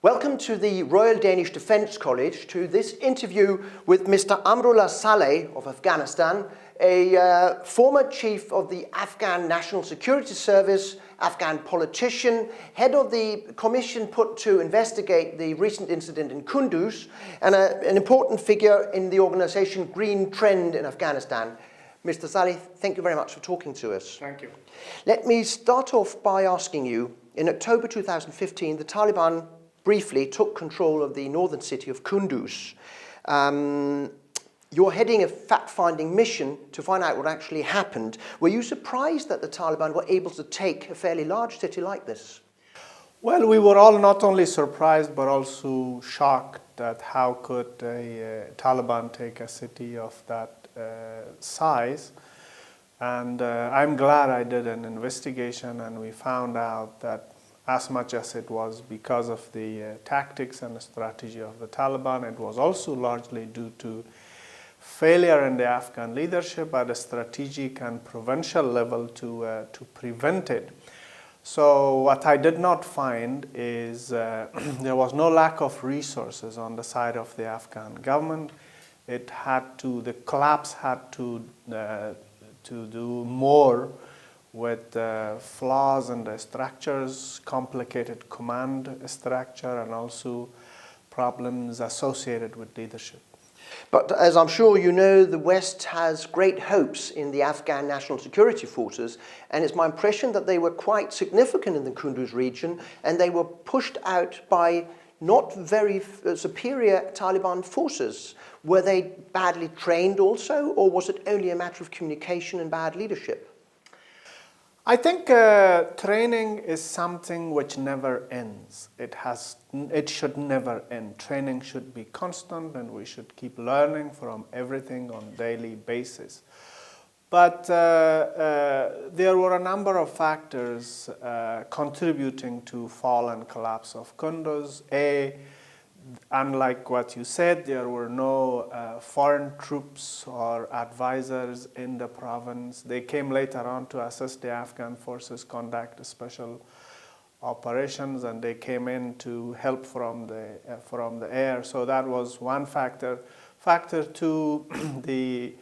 Welcome to the Royal Danish Defence College to this interview with Mr. Amrullah Saleh of Afghanistan, a former chief of the Afghan National Security Service, Afghan politician, head of the commission put to investigate the recent incident in Kunduz, and an important figure in the organisation Green Trend in Afghanistan. Mr. Saleh, thank you very much for talking to us. Thank you. Let me start off by asking you, in October 2015, the Taliban briefly took control of the northern city of Kunduz. You're heading a fact-finding mission to find out what actually happened. Were you surprised that the Taliban were able to take a fairly large city like this? Well, we were all not only surprised but also shocked at how could a Taliban take a city of that size. And I'm glad I did an investigation and we found out that as much as it was because of the tactics and the strategy of the Taliban, it was also largely due to failure in the Afghan leadership at a strategic and provincial level to prevent it. So what I did not find is there was no lack of resources on the side of the Afghan government. The collapse had to do more with flaws in the structures, complicated command structure, and also problems associated with leadership. But as I'm sure you know, the West has great hopes in the Afghan National Security Forces, and it's my impression that they were quite significant in the Kunduz region, and they were pushed out by not very superior Taliban forces. Were they badly trained also, or was it only a matter of communication and bad leadership? I think training is something which never ends. It should never end. Training should be constant and we should keep learning from everything on a daily basis. But there were a number of factors contributing to fall and collapse of Kunduz. Unlike what you said, there were no foreign troops or advisors in the province. They came later on to assist the Afghan forces conduct special operations, and they came in to help from the air. So that was one factor. Factor two, the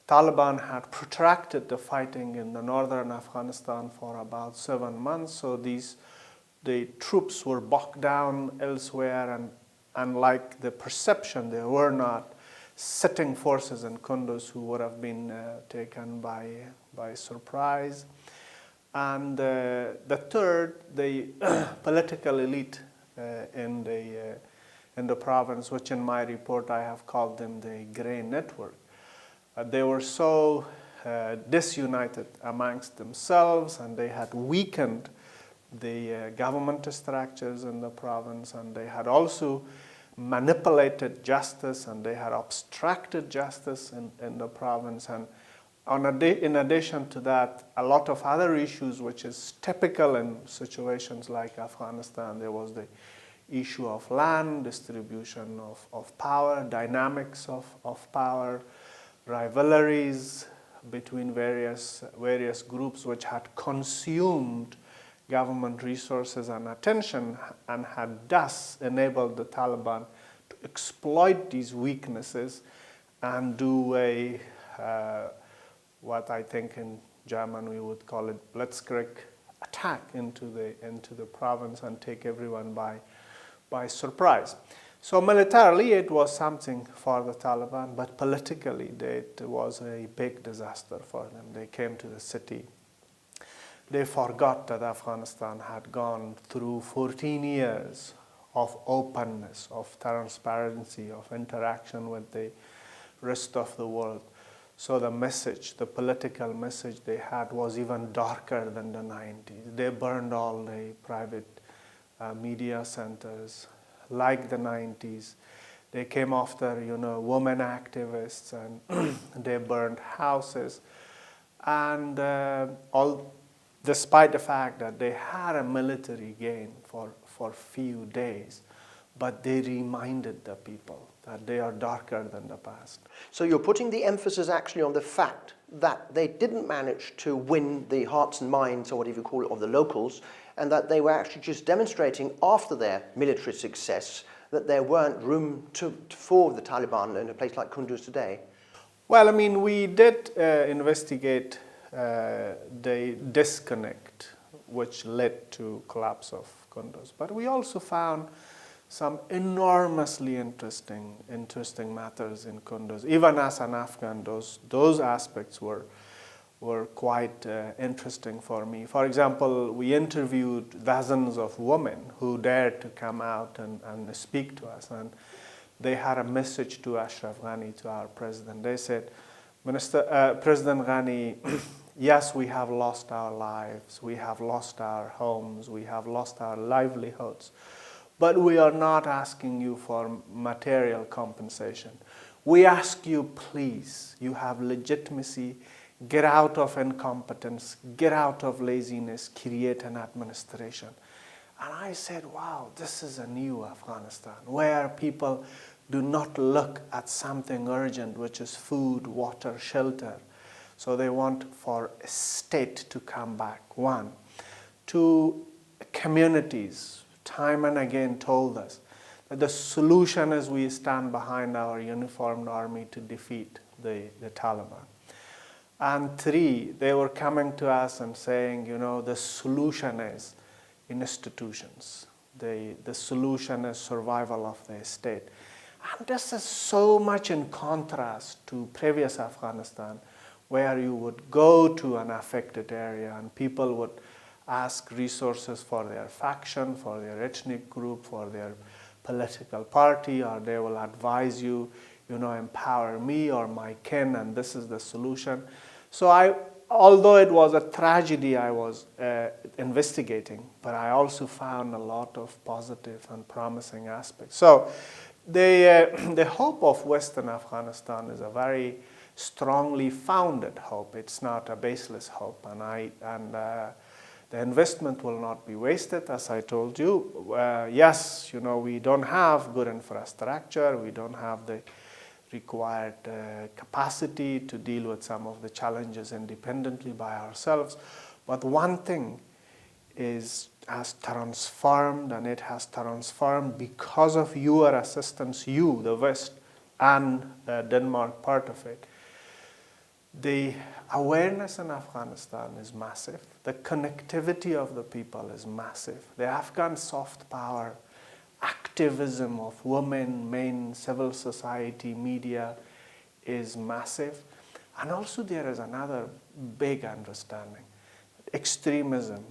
Taliban had protracted the fighting in the northern Afghanistan for about 7 months. So the troops were bogged down elsewhere, and unlike the perception, there were not sitting forces in Kunduz who would have been taken by surprise. And the third, the political elite in the province, which in my report I have called them the Grey Network. They were so disunited amongst themselves, and they had weakened the government structures in the province, and they had also manipulated justice, and they had obstructed justice in the province. And in addition to that, a lot of other issues which is typical in situations like Afghanistan. There was the issue of land, distribution of power, dynamics of power, rivalries between various groups which had consumed government resources and attention, and had thus enabled the Taliban to exploit these weaknesses and do what I think in German we would call it blitzkrieg attack into the province and take everyone by surprise. So militarily it was something for the Taliban, but politically it was a big disaster for them. They came to the city. They forgot that Afghanistan had gone through 14 years of openness, of transparency, of interaction with the rest of the world. So the political message they had was even darker than the 90s. They burned all the private media centers like the 90s. They came after, women activists, and they burned houses. And despite the fact that they had a military gain for few days, but they reminded the people that they are darker than the past. So you're putting the emphasis actually on the fact that they didn't manage to win the hearts and minds, or whatever you call it, of the locals, and that they were actually just demonstrating after their military success that there weren't room for the Taliban in a place like Kunduz today. Well, I mean, we did investigate the disconnect which led to collapse of Kunduz, but we also found some enormously interesting matters in Kunduz. Even as an Afghan, those aspects were quite interesting for me. For example, we interviewed dozens of women who dared to come out and speak to us, and they had a message to Ashraf Ghani, to our president. They said, President Ghani, yes, we have lost our lives, we have lost our homes, we have lost our livelihoods, but we are not asking you for material compensation. We ask you, please, you have legitimacy, get out of incompetence, get out of laziness, create an administration. And I said, wow, this is a new Afghanistan, where people do not look at something urgent, which is food, water, shelter. So they want for a state to come back, one. Two, communities, time and again told us that the solution is we stand behind our uniformed army to defeat the Taliban. And three, they were coming to us and saying, you know, the solution is institutions. The solution is survival of the state. And this is so much in contrast to previous Afghanistan, where you would go to an affected area and people would ask resources for their faction, for their ethnic group, for their political party, or they will advise you, you know, empower me or my kin, and this is the solution. So although it was a tragedy I was investigating, but I also found a lot of positive and promising aspects. So the hope of Western Afghanistan is a very strongly founded hope. It's not a baseless hope, and the investment will not be wasted, as I told you. Yes, you know, we don't have good infrastructure, we don't have the required capacity to deal with some of the challenges independently by ourselves. But one thing has transformed, and it has transformed because of your assistance, you, the West, and Denmark, part of it. The awareness in Afghanistan is massive. The connectivity of the people is massive. The Afghan soft power, activism of women, men, civil society, media is massive. And also there is another big understanding. Extremism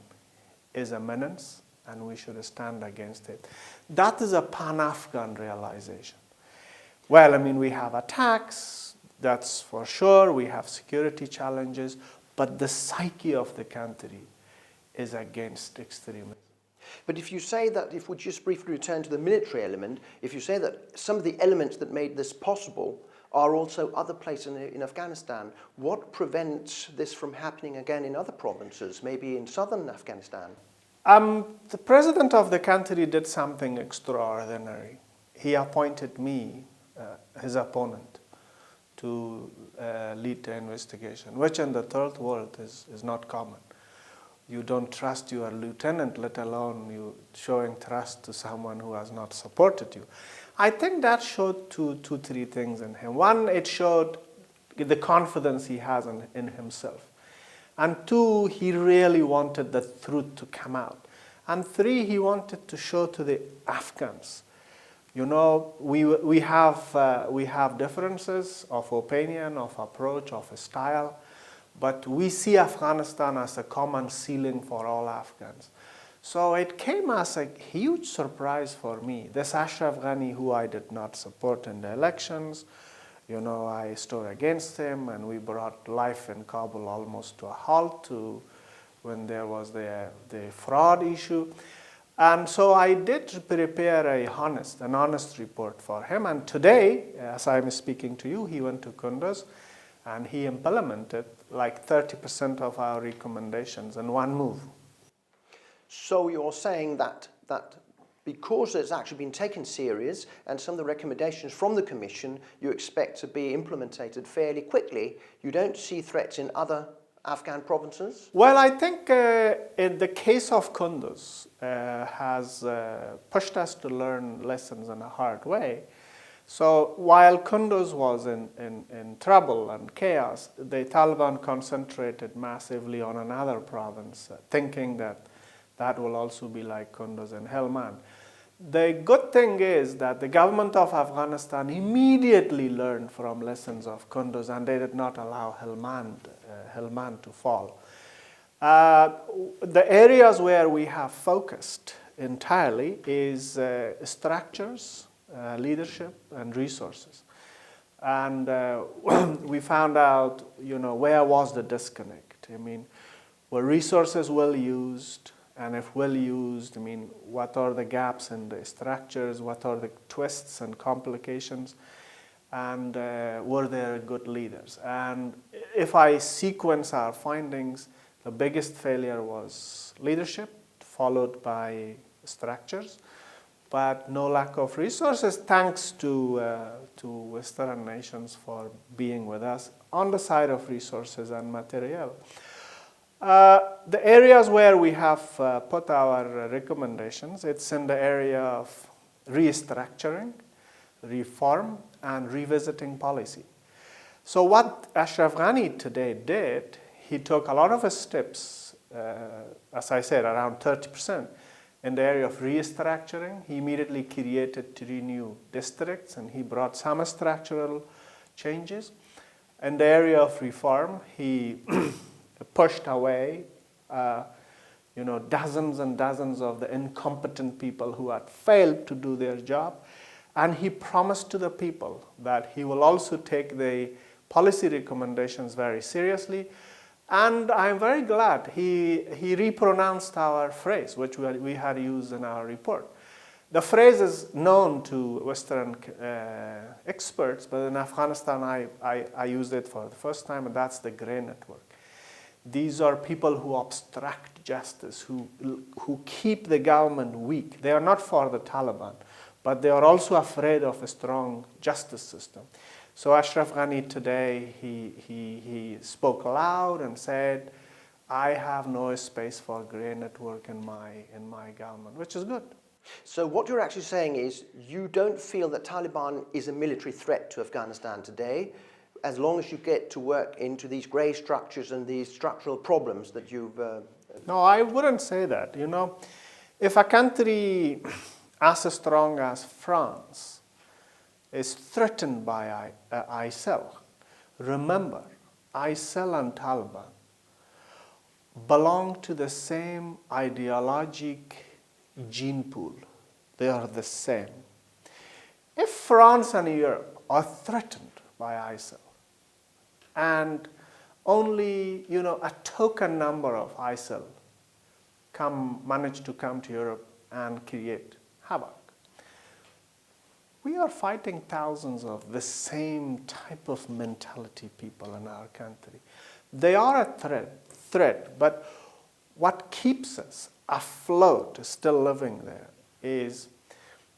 is a menace and we should stand against it. That is a pan-Afghan realization. Well, I mean, we have attacks, that's for sure, we have security challenges, but the psyche of the country is against extremism. But if you say that, if we just briefly return to the military element, if you say that some of the elements that made this possible are also other places in Afghanistan, what prevents this from happening again in other provinces, maybe in southern Afghanistan? The president of the country did something extraordinary. He appointed me, his opponent, to lead the investigation, which in the third world is not common. You don't trust your lieutenant, let alone you showing trust to someone who has not supported you. I think that showed three things in him. One, it showed the confidence he has in himself. And two, he really wanted the truth to come out. And three, he wanted to show to the Afghans, you know, we have differences of opinion, of approach, of style, but we see Afghanistan as a common ceiling for all Afghans. So it came as a huge surprise for me. This Ashraf Ghani, who I did not support in the elections, you know, I stood against him, and we brought life in Kabul almost to a halt when there was the fraud issue. And so I did prepare an honest report for him. And today, as I'm speaking to you, he went to Kunduz and he implemented like 30% of our recommendations in one move. So you're saying that because it's actually been taken serious and some of the recommendations from the Commission you expect to be implemented fairly quickly, you don't see threats in other Afghan provinces? Well, I think in the case of Kunduz has pushed us to learn lessons in a hard way. So while Kunduz was in trouble and chaos, the Taliban concentrated massively on another province, thinking that that will also be like Kunduz and Helmand. The good thing is that the government of Afghanistan immediately learned from lessons of Kunduz, and they did not allow Helmand to fall. The areas where we have focused entirely is structures, leadership, and resources. And we found out, where was the disconnect? I mean, were resources well used? And if well used, what are the gaps in the structures? What are the twists and complications? And were there good leaders? And if I sequence our findings, the biggest failure was leadership, followed by structures, but no lack of resources, thanks to Western nations for being with us on the side of resources and material. The areas where we have put our recommendations, it's in the area of restructuring, reform, and revisiting policy. So what Ashraf Ghani today did, he took a lot of steps, as I said, around 30%. In the area of restructuring, he immediately created 3 new districts, and he brought some structural changes. In the area of reform, he pushed away, dozens and dozens of the incompetent people who had failed to do their job. And he promised to the people that he will also take the policy recommendations very seriously. And I'm very glad he repronounced our phrase, which we had used in our report. The phrase is known to Western experts, but in Afghanistan I used it for the first time, and that's the Grey Network. These are people who obstruct justice, who keep the government weak. They are not for the Taliban, but they are also afraid of a strong justice system. So Ashraf Ghani today, he spoke loud and said, I have no space for Grey Network in my government, which is good. So what you're actually saying is you don't feel that Taliban is a military threat to Afghanistan today, as long as you get to work into these grey structures and these structural problems that you've... No, I wouldn't say that. If a country as strong as France is threatened by ISIL, remember, ISIL and Taliban belong to the same ideologic gene pool. They are the same. If France and Europe are threatened by ISIL, and only a token number of ISIL manage to come to Europe and create havoc, we are fighting thousands of the same type of mentality people in our country. They are a threat, but what keeps us afloat, still living there, is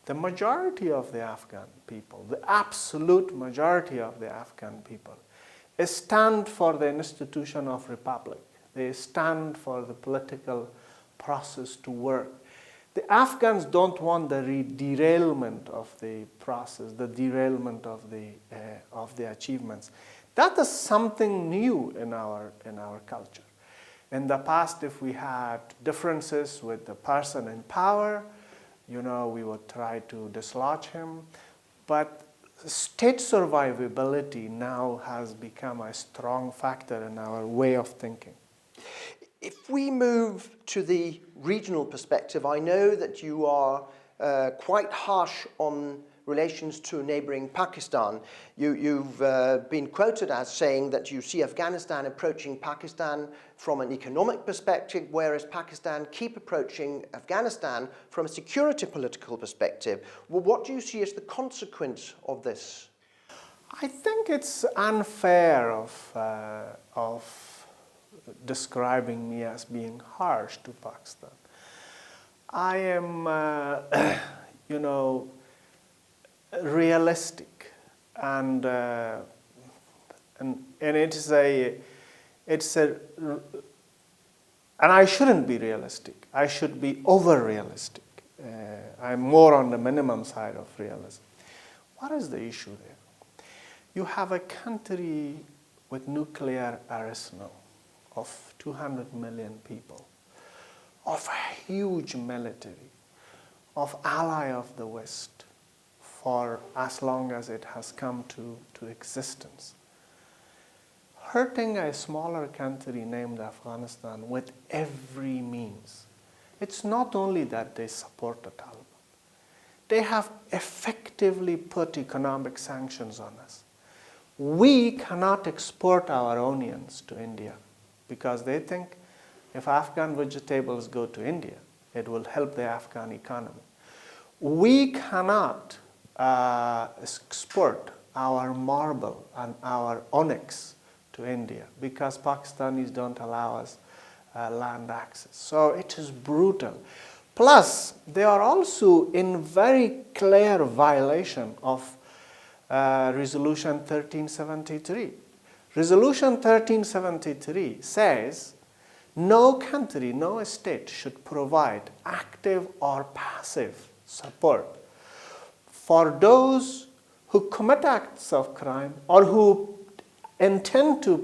the majority of the Afghan people, the absolute majority of the Afghan people, stand for the institution of republic. They stand for the political process to work. The Afghans don't want the derailment of the process, the derailment of the achievements. That is something new in our culture. In the past, if we had differences with the person in power, we would try to dislodge him. But state survivability now has become a strong factor in our way of thinking. If we move to the regional perspective, I know that you are quite harsh on relations to neighboring Pakistan. You've been quoted as saying that you see Afghanistan approaching Pakistan from an economic perspective, whereas Pakistan keep approaching Afghanistan from a security political perspective. Well, what do you see as the consequence of this? I think it's unfair of describing me as being harsh to Pakistan. I am, realistic, and and I shouldn't be realistic. I should be over-realistic. I'm more on the minimum side of realism. What is the issue there? You have a country with nuclear arsenal of 200 million people, of a huge military, of ally of the West for as long as it has come to existence. Hurting a smaller country named Afghanistan with every means. It's not only that they support the Taliban. They have effectively put economic sanctions on us. We cannot export our onions to India because they think if Afghan vegetables go to India, it will help the Afghan economy. We cannot export our marble and our onyx to India because Pakistanis don't allow us land access. So it is brutal. Plus, they are also in very clear violation of Resolution 1373. Resolution 1373 says no country, no state should provide active or passive support for those who commit acts of crime or who intend to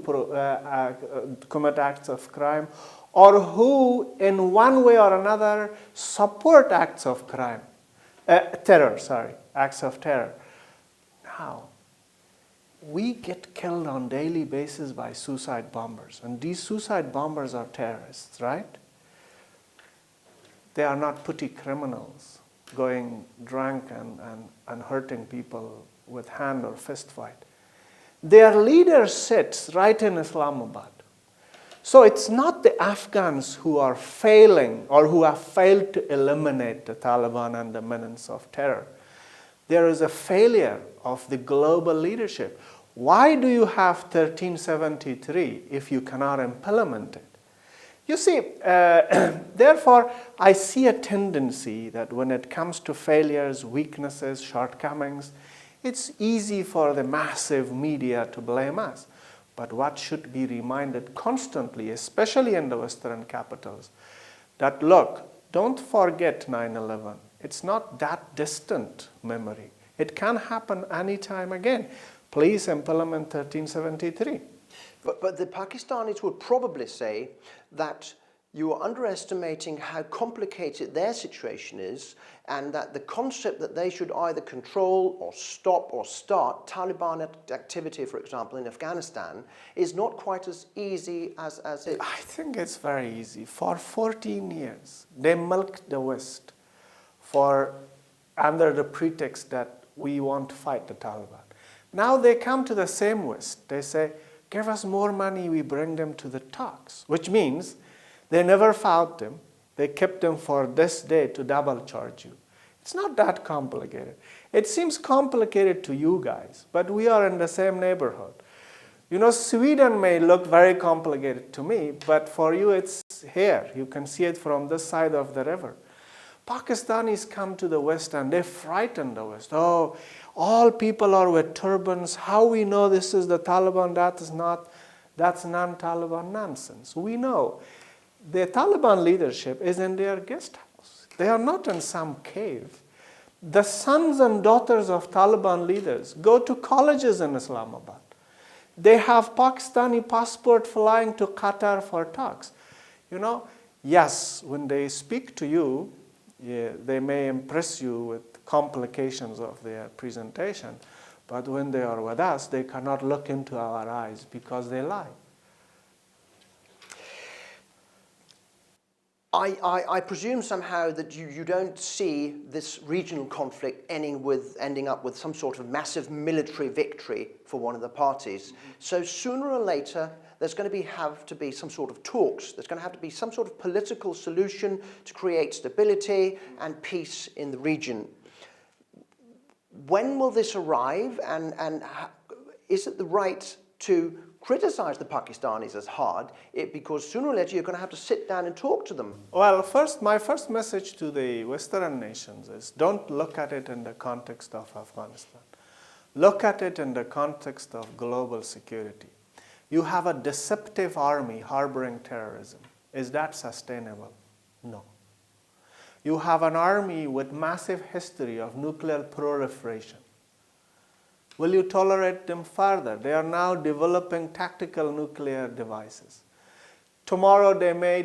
commit acts of crime or who in one way or another support acts of crime, acts of terror. Now, we get killed on a daily basis by suicide bombers, and these suicide bombers are terrorists, right? They are not petty criminals going drunk and hurting people with hand or fist fight. Their leader sits right in Islamabad. So it's not the Afghans who are failing or who have failed to eliminate the Taliban and the menace of terror. There is a failure of the global leadership. Why do you have 1373 if you cannot implement it? You see, therefore, I see a tendency that when it comes to failures, weaknesses, shortcomings, it's easy for the massive media to blame us. But what should be reminded constantly, especially in the Western capitals, that look, don't forget 9/11. It's not that distant memory. It can happen anytime again. Please implement 1373. But the Pakistanis would probably say that you are underestimating how complicated their situation is, and that the concept that they should either control or stop or start Taliban activity, for example, in Afghanistan, is not quite as easy as it. I think it's very easy. For 14 years, they milked the West under the pretext that we want to fight the Taliban. Now they come to the same West. They say, give us more money, we bring them to the talks, which means they never fought them. They kept them for this day to double charge you. It's not that complicated. It seems complicated to you guys, but we are in the same neighborhood. You know, Sweden may look very complicated to me, but for you it's here. You can see it from this side of the river. Pakistanis come to the West and they frighten the West. Oh, all people are with turbans. How we know this is the Taliban? That's non-Taliban nonsense. We know. The Taliban leadership is in their guest house. They are not in some cave. The sons and daughters of Taliban leaders go to colleges in Islamabad. They have Pakistani passport flying to Qatar for talks. You know, yes, when they speak to you, they may impress you with complications of their presentation, but when they are with us, they cannot look into our eyes because they lie. I presume somehow that you don't see this regional conflict ending up with some sort of massive military victory for one of the parties. Mm-hmm. So sooner or later, there's going to have to be some sort of talks. There's going to have to be some sort of political solution to create stability and peace in the region. When will this arrive, and is it the right to criticize the Pakistanis as hard, because sooner or later you're going to have to sit down and talk to them. Well, my first message to the Western nations is don't look at it in the context of Afghanistan. Look at it in the context of global security. You have a deceptive army harboring terrorism. Is that sustainable? No. You have an army with massive history of nuclear proliferation. Will you tolerate them further? They are now developing tactical nuclear devices. Tomorrow they may,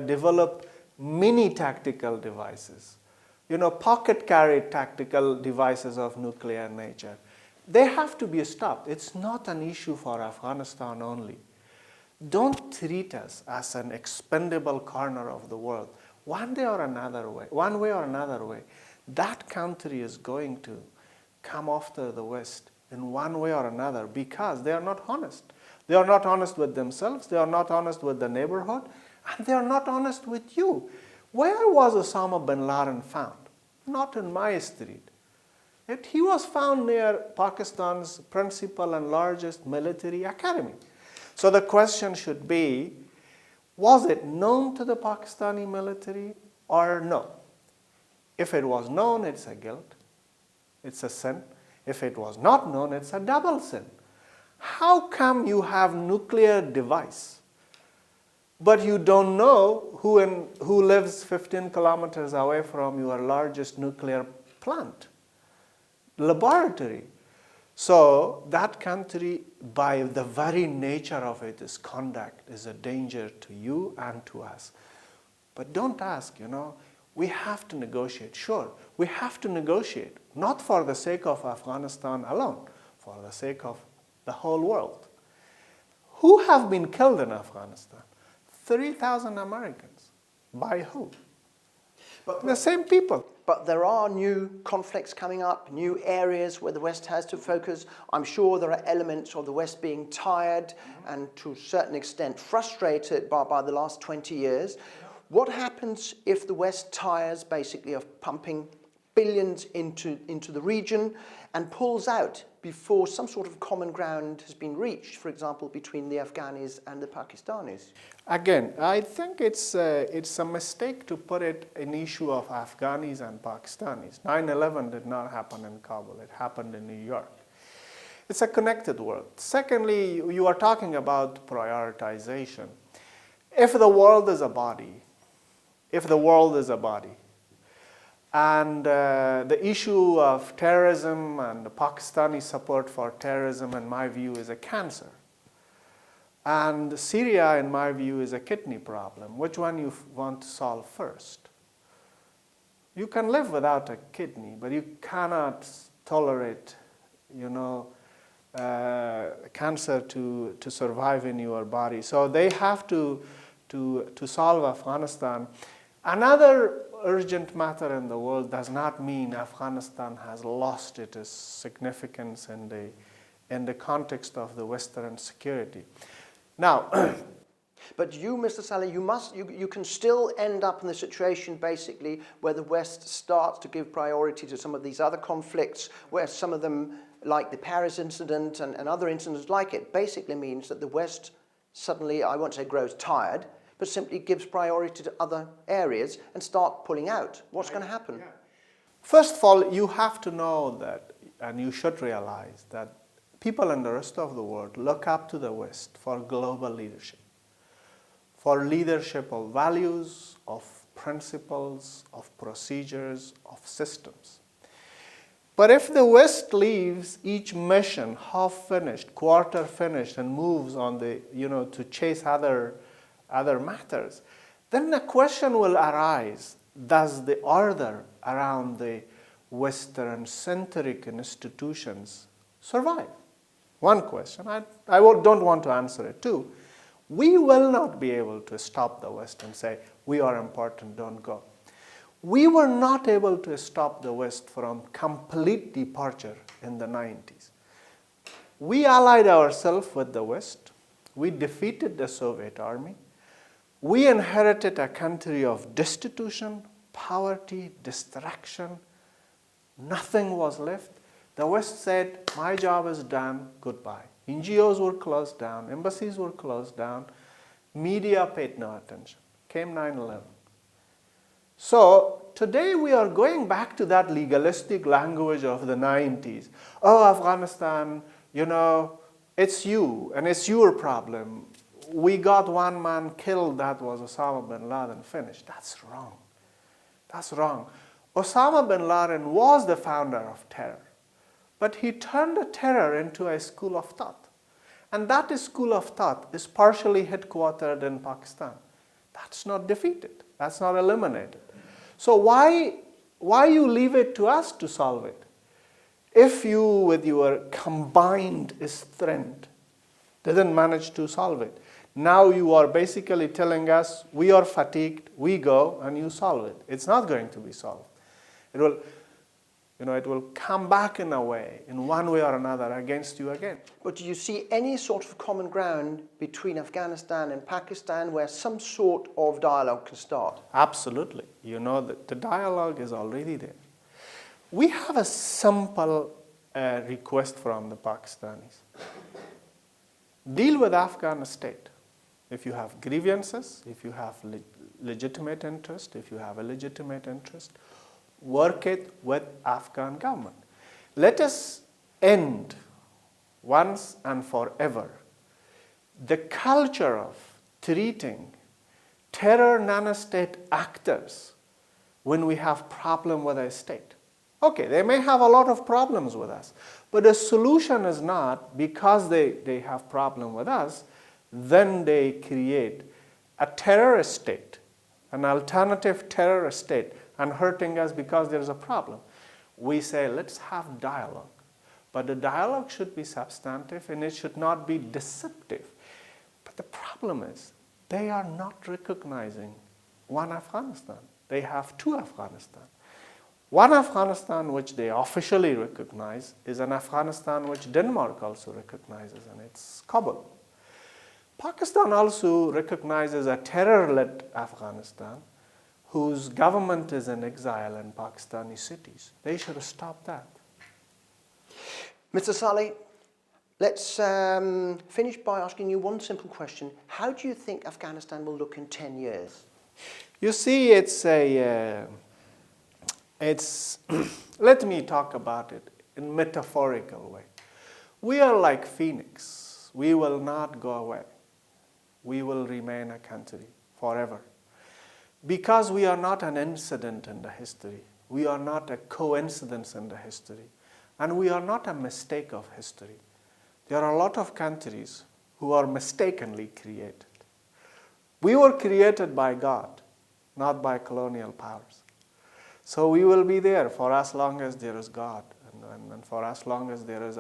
develop mini tactical devices. Pocket-carried tactical devices of nuclear nature. They have to be stopped. It's not an issue for Afghanistan only. Don't treat us as an expendable corner of the world. One way or another way, that country is going to come after the West in one way or another because they are not honest. They are not honest with themselves, they are not honest with the neighborhood, and they are not honest with you. Where was Osama bin Laden found? Not in my street. He was found near Pakistan's principal and largest military academy. So the question should be, was it known to the Pakistani military or no? If it was known, it's a guilt. It's a sin. If it was not known, it's a double sin. How come you have nuclear device, but you don't know who lives 15 kilometers away from your largest nuclear plant, laboratory? So that country, by the very nature of its conduct, is a danger to you and to us. But don't ask, we have to negotiate. Sure, we have to negotiate, not for the sake of Afghanistan alone, for the sake of the whole world. Who have been killed in Afghanistan? 3,000 Americans. By who? The same people. But there are new conflicts coming up, new areas where the West has to focus. I'm sure there are elements of the West being tired and to a certain extent frustrated by the last 20 years. What happens if the West tires basically of pumping billions into the region and pulls out before some sort of common ground has been reached, for example, between the Afghanis and the Pakistanis? Again, I think it's a mistake to put it an issue of Afghanis and Pakistanis. 9/11 did not happen in Kabul, it happened in New York. It's a connected world. Secondly, you are talking about prioritization. If the world is a body, and the issue of terrorism and the Pakistani support for terrorism, in my view, is a cancer. And Syria, in my view, is a kidney problem. Which one you want to solve first? You can live without a kidney, but you cannot tolerate, cancer to survive in your body. So they have to solve Afghanistan. Another urgent matter in the world does not mean Afghanistan has lost its significance in the context of the Western security. Now, but you, Mr. Saleh, you can still end up in the situation basically where the West starts to give priority to some of these other conflicts, where some of them, like the Paris incident and other incidents like it, basically means that the West suddenly, I won't say grows tired, but simply gives priority to other areas and start pulling out. What's going to happen? Yeah. First of all, you have to know that, and you should realize that people in the rest of the world look up to the West for global leadership, for leadership of values, of principles, of procedures, of systems. But if the West leaves each mission half finished, quarter finished, and moves on to chase other matters, then the question will arise, does the order around the Western-centric institutions survive? One question. I don't want to answer it too. We will not be able to stop the West and say, we are important, don't go. We were not able to stop the West from complete departure in the 90s. We allied ourselves with the West. We defeated the Soviet army. We inherited a country of destitution, poverty, distraction. Nothing was left. The West said, my job is done, goodbye. NGOs were closed down, embassies were closed down, media paid no attention. Came 9/11. So today we are going back to that legalistic language of the 90s. Oh, Afghanistan, it's you and it's your problem. We got one man killed, that was Osama bin Laden, finished. That's wrong. That's wrong. Osama bin Laden was the founder of terror, but he turned the terror into a school of thought. And that school of thought is partially headquartered in Pakistan. That's not defeated. That's not eliminated. So why you leave it to us to solve it? If you, with your combined strength, didn't manage to solve it, now you are basically telling us, we are fatigued, we go, and you solve it. It's not going to be solved. It will, it will come back in a way, in one way or another, against you again. But do you see any sort of common ground between Afghanistan and Pakistan where some sort of dialogue can start? Absolutely. The dialogue is already there. We have a simple request from the Pakistanis. Deal with Afghan state. If you have grievances, if you have legitimate interest, if you have a legitimate interest, work it with Afghan government. Let us end once and forever the culture of treating terror non-state actors when we have problem with a state. Okay, they may have a lot of problems with us, but the solution is not because they have problem with us, then they create a terrorist state, an alternative terrorist state, and hurting us because there's a problem. We say, let's have dialogue. But the dialogue should be substantive and it should not be deceptive. But the problem is, they are not recognizing one Afghanistan. They have two Afghanistan. One Afghanistan which they officially recognize is an Afghanistan which Denmark also recognizes, and it's Kabul. Pakistan also recognizes a terror-led Afghanistan whose government is in exile in Pakistani cities. They should stop that. Mr. Saleh, let's finish by asking you one simple question. How do you think Afghanistan will look in 10 years? You see, let me talk about it in metaphorical way. We are like phoenix. We will not go away. We will remain a country forever. Because we are not an incident in the history. We are not a coincidence in the history. And we are not a mistake of history. There are a lot of countries who are mistakenly created. We were created by God, not by colonial powers. So we will be there for as long as there is God, and for as long as there is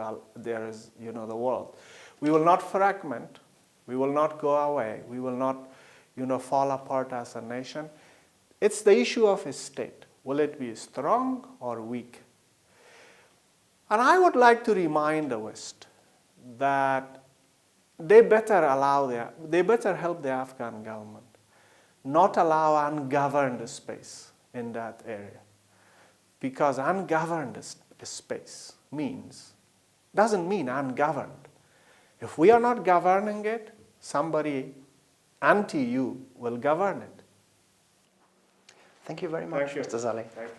the world. We will not fragment. We will not go away. We will not fall apart as a nation. It's the issue of a state. Will it be strong or weak? And I would like to remind the West that they better help the Afghan government not allow ungoverned space in that area. Because ungoverned space doesn't mean ungoverned. If we are not governing it, somebody anti-you will govern it. Thank you very much, Thank you. Mr. Saleh. Thank you.